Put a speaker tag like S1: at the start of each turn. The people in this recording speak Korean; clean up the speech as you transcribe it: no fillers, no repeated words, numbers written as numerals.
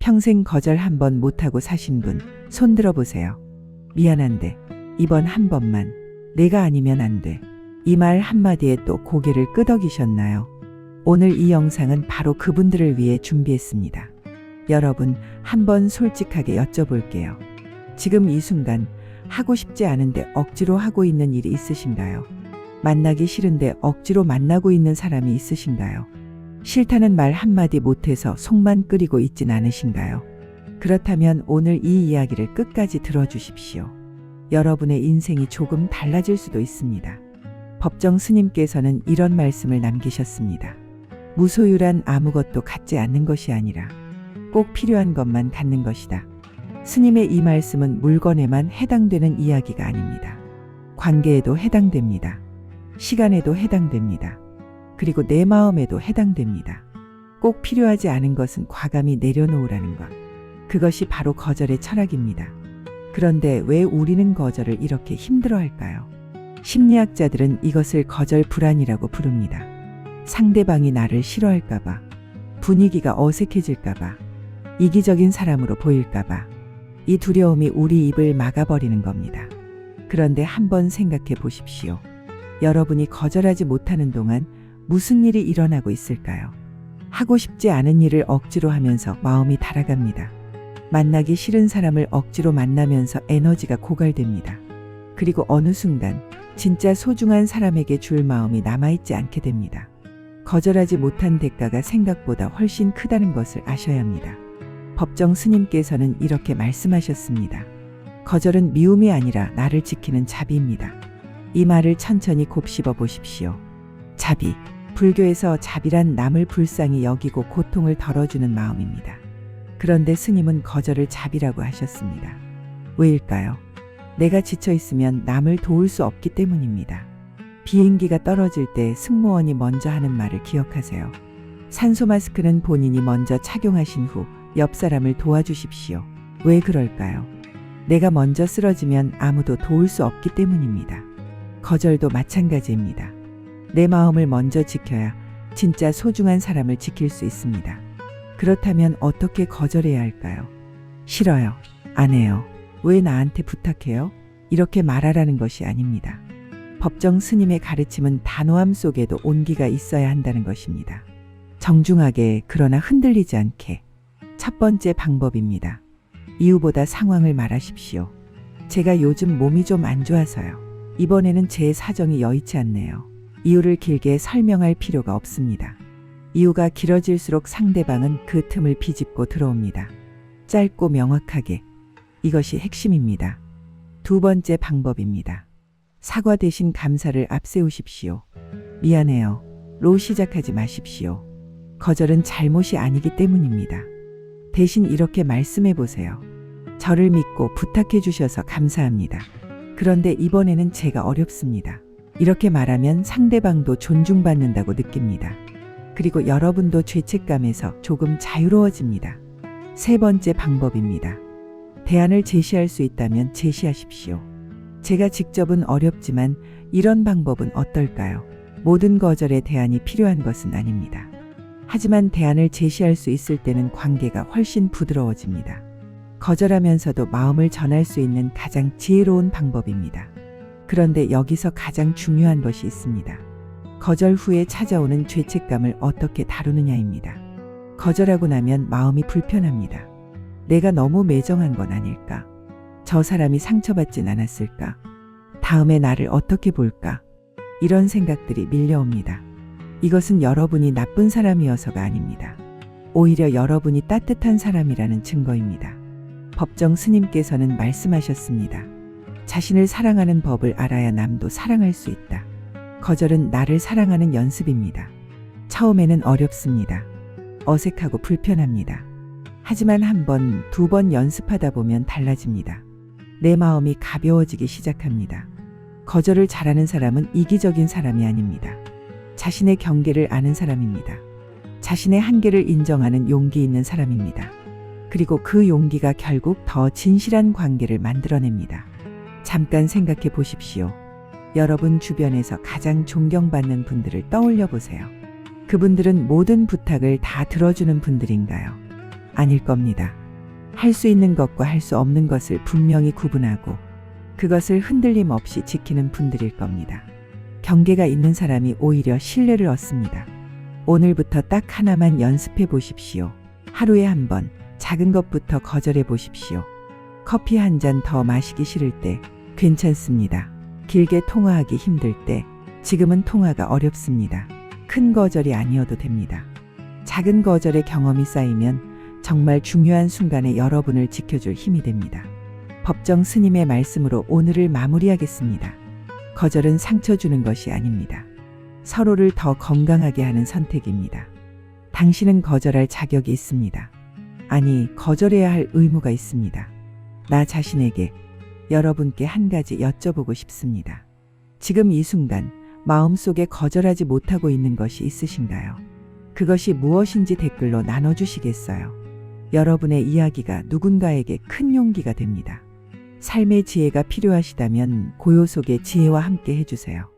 S1: 평생 거절 한 번 못하고 사신 분 손 들어보세요. 미안한데 이번 한 번만 내가 아니면 안 돼. 이 말 한마디에 또 고개를 끄덕이셨나요? 오늘 이 영상은 바로 그분들을 위해 준비했습니다. 여러분, 한번 솔직하게 여쭤볼게요. 지금 이 순간 하고 싶지 않은데 억지로 하고 있는 일이 있으신가요? 만나기 싫은데 억지로 만나고 있는 사람이 있으신가요? 싫다는 말 한마디 못해서 속만 끓이고 있진 않으신가요? 그렇다면 오늘 이 이야기를 끝까지 들어주십시오. 여러분의 인생이 조금 달라질 수도 있습니다. 법정 스님께서는 이런 말씀을 남기셨습니다. 무소유란 아무것도 갖지 않는 것이 아니라 꼭 필요한 것만 갖는 것이다. 스님의 이 말씀은 물건에만 해당되는 이야기가 아닙니다. 관계에도 해당됩니다. 시간에도 해당됩니다. 그리고 내 마음에도 해당됩니다. 꼭 필요하지 않은 것은 과감히 내려놓으라는 것. 그것이 바로 거절의 철학입니다. 그런데 왜 우리는 거절을 이렇게 힘들어할까요? 심리학자들은 이것을 거절 불안이라고 부릅니다. 상대방이 나를 싫어할까봐, 분위기가 어색해질까봐, 이기적인 사람으로 보일까봐, 이 두려움이 우리 입을 막아버리는 겁니다. 그런데 한번 생각해 보십시오. 여러분이 거절하지 못하는 동안 무슨 일이 일어나고 있을까요? 하고 싶지 않은 일을 억지로 하면서 마음이 달아갑니다. 만나기 싫은 사람을 억지로 만나면서 에너지가 고갈됩니다. 그리고 어느 순간 진짜 소중한 사람에게 줄 마음이 남아있지 않게 됩니다. 거절하지 못한 대가가 생각보다 훨씬 크다는 것을 아셔야 합니다. 법정 스님께서는 이렇게 말씀하셨습니다. 거절은 미움이 아니라 나를 지키는 자비입니다. 이 말을 천천히 곱씹어 보십시오. 자비. 불교에서 자비란 남을 불쌍히 여기고 고통을 덜어주는 마음입니다. 그런데 스님은 거절을 자비라고 하셨습니다. 왜일까요? 내가 지쳐 있으면 남을 도울 수 없기 때문입니다. 비행기가 떨어질 때 승무원이 먼저 하는 말을 기억하세요. 산소 마스크는 본인이 먼저 착용하신 후 옆 사람을 도와주십시오. 왜 그럴까요? 내가 먼저 쓰러지면 아무도 도울 수 없기 때문입니다. 거절도 마찬가지입니다. 내 마음을 먼저 지켜야 진짜 소중한 사람을 지킬 수 있습니다. 그렇다면 어떻게 거절해야 할까요? 싫어요. 안 해요. 왜 나한테 부탁해요? 이렇게 말하라는 것이 아닙니다. 법정 스님의 가르침은 단호함 속에도 온기가 있어야 한다는 것입니다. 정중하게 그러나 흔들리지 않게. 첫 번째 방법입니다. 이유보다 상황을 말하십시오. 제가 요즘 몸이 좀 안 좋아서요. 이번에는 제 사정이 여의치 않네요. 이유를 길게 설명할 필요가 없습니다. 이유가 길어질수록 상대방은 그 틈을 비집고 들어옵니다. 짧고 명확하게. 이것이 핵심입니다. 두 번째 방법입니다. 사과 대신 감사를 앞세우십시오. 미안해요. 로 시작하지 마십시오. 거절은 잘못이 아니기 때문입니다. 대신 이렇게 말씀해 보세요. 저를 믿고 부탁해 주셔서 감사합니다. 그런데 이번에는 제가 어렵습니다. 이렇게 말하면 상대방도 존중받는다고 느낍니다. 그리고 여러분도 죄책감에서 조금 자유로워집니다. 세 번째 방법입니다. 대안을 제시할 수 있다면 제시하십시오. 제가 직접은 어렵지만 이런 방법은 어떨까요? 모든 거절에 대안이 필요한 것은 아닙니다. 하지만 대안을 제시할 수 있을 때는 관계가 훨씬 부드러워집니다. 거절하면서도 마음을 전할 수 있는 가장 지혜로운 방법입니다. 그런데 여기서 가장 중요한 것이 있습니다. 거절 후에 찾아오는 죄책감을 어떻게 다루느냐입니다. 거절하고 나면 마음이 불편합니다. 내가 너무 매정한 건 아닐까? 저 사람이 상처받진 않았을까? 다음에 나를 어떻게 볼까? 이런 생각들이 밀려옵니다. 이것은 여러분이 나쁜 사람이어서가 아닙니다. 오히려 여러분이 따뜻한 사람이라는 증거입니다. 법정 스님께서는 말씀하셨습니다. 자신을 사랑하는 법을 알아야 남도 사랑할 수 있다. 거절은 나를 사랑하는 연습입니다. 처음에는 어렵습니다. 어색하고 불편합니다. 하지만 한 번, 두 번 연습하다 보면 달라집니다. 내 마음이 가벼워지기 시작합니다. 거절을 잘하는 사람은 이기적인 사람이 아닙니다. 자신의 경계를 아는 사람입니다. 자신의 한계를 인정하는 용기 있는 사람입니다. 그리고 그 용기가 결국 더 진실한 관계를 만들어냅니다. 잠깐 생각해 보십시오. 여러분 주변에서 가장 존경받는 분들을 떠올려 보세요. 그분들은 모든 부탁을 다 들어주는 분들인가요? 아닐 겁니다. 할 수 있는 것과 할 수 없는 것을 분명히 구분하고 그것을 흔들림 없이 지키는 분들일 겁니다. 경계가 있는 사람이 오히려 신뢰를 얻습니다. 오늘부터 딱 하나만 연습해 보십시오. 하루에 한 번 작은 것부터 거절해 보십시오. 커피 한 잔 더 마시기 싫을 때 괜찮습니다. 길게 통화하기 힘들 때 지금은 통화가 어렵습니다. 큰 거절이 아니어도 됩니다. 작은 거절의 경험이 쌓이면 정말 중요한 순간에 여러분을 지켜줄 힘이 됩니다. 법정 스님의 말씀으로 오늘을 마무리하겠습니다. 거절은 상처 주는 것이 아닙니다. 서로를 더 건강하게 하는 선택입니다. 당신은 거절할 자격이 있습니다. 아니, 거절해야 할 의무가 있습니다. 나 자신에게, 여러분께 한 가지 여쭤보고 싶습니다. 지금 이 순간 마음속에 거절하지 못하고 있는 것이 있으신가요? 그것이 무엇인지 댓글로 나눠주시겠어요? 여러분의 이야기가 누군가에게 큰 용기가 됩니다. 삶의 지혜가 필요하시다면 고요 속의 지혜와 함께 해주세요.